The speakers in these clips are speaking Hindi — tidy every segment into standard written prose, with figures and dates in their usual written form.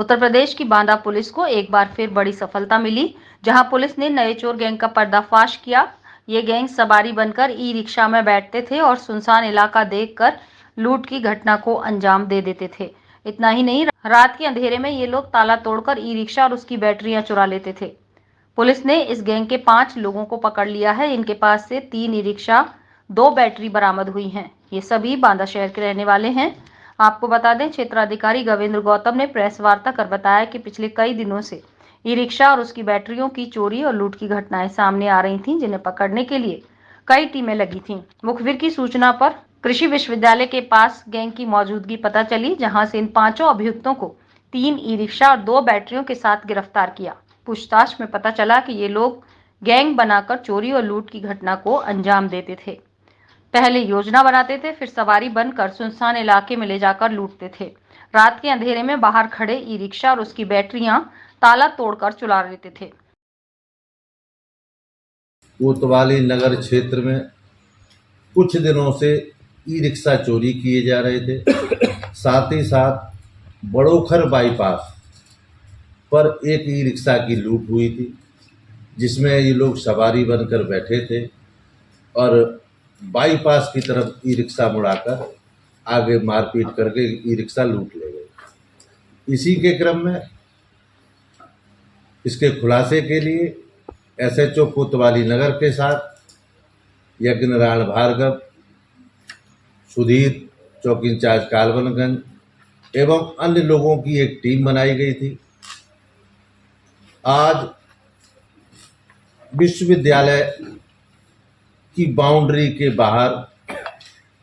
उत्तर प्रदेश की बांदा पुलिस को एक बार फिर बड़ी सफलता मिली, जहां पुलिस ने नए चोर गैंग का पर्दाफाश किया। ये गैंग सवारी बनकर ई रिक्शा में बैठते थे और सुनसान इलाका देखकर लूट की घटना को अंजाम दे देते थे। इतना ही नहीं, रात के अंधेरे में ये लोग ताला तोड़कर ई रिक्शा और उसकी बैटरियां चुरा लेते थे। पुलिस ने इस गैंग के 5 लोगों को पकड़ लिया है। इनके पास से 3 ई रिक्शा, 2 बैटरी बरामद हुई हैं। ये सभी बांदा शहर के रहने वाले हैं। आपको बता दें, क्षेत्राधिकारी गवेंद्र गौतम ने प्रेस वार्ता कर बताया कि पिछले कई दिनों से ई रिक्शा और उसकी बैटरियों की चोरी और लूट की घटनाएं सामने आ रही थीं, जिन्हें पकड़ने के लिए कई टीमें लगी थीं। मुखबिर की सूचना पर कृषि विश्वविद्यालय के पास गैंग की मौजूदगी पता चली, जहां से इन 5 अभियुक्तों को 3 ई रिक्शा और 2 बैटरियों के साथ गिरफ्तार किया। पूछताछ में पता चला कि ये लोग गैंग बनाकर चोरी और लूट की घटना को अंजाम देते थे। पहले योजना बनाते थे, फिर सवारी बनकर सुनसान इलाके में ले जाकर लूटते थे। रात के अंधेरे में बाहर खड़े ई रिक्शा और उसकी बैटरियां ताला तोड़कर चुरा लेते थे। कोतवाली नगर क्षेत्र में कुछ दिनों से ई रिक्शा चोरी किए जा रहे थे। साथ ही साथ बड़ोखर बाईपास पर एक ई रिक्शा की लूट हुई थी, जिसमें ये लोग सवारी बनकर बैठे थे और बाईपास की तरफ ई रिक्शा मुड़ाकर आगे मारपीट करके ई रिक्शा लूट ले गए। इसी के क्रम में इसके खुलासे के लिए SHO कोतवाली नगर के साथ यज्ञनारायण भार्गव, सुधीर चौकी इंचार्ज कालवनगंज एवं अन्य लोगों की एक टीम बनाई गई थी। आज विश्वविद्यालय की बाउंड्री के बाहर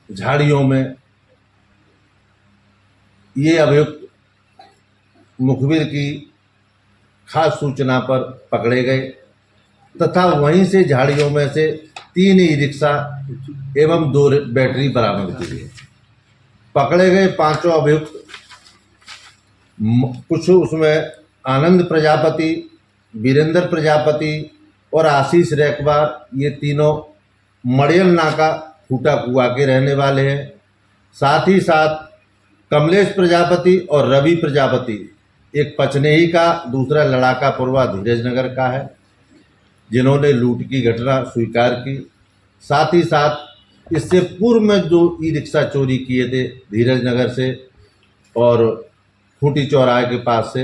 झाड़ियों में ये अभियुक्त मुखबिर की खास सूचना पर पकड़े गए तथा वहीं से झाड़ियों में से 3 ई रिक्शा एवं 2 बैटरी बरामद की गई। पकड़े गए 5 अभियुक्त, कुछ उसमें आनंद प्रजापति, वीरेंद्र प्रजापति और आशीष रैकबार, ये तीनों मड़ियल नाका फूटा कुआ के रहने वाले हैं। साथ ही साथ कमलेश प्रजापति और रवि प्रजापति, एक पचनेही का, दूसरा लड़ाका पुरवा धीरज नगर का है, जिन्होंने लूट की घटना स्वीकार की। साथ ही साथ इससे पूर्व में जो ई रिक्शा चोरी किए थे धीरज नगर से और खूंटी चौराहे के पास से,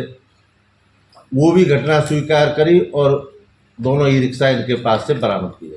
वो भी घटना स्वीकार करी और दोनों ई रिक्शा इनके पास से बरामद की।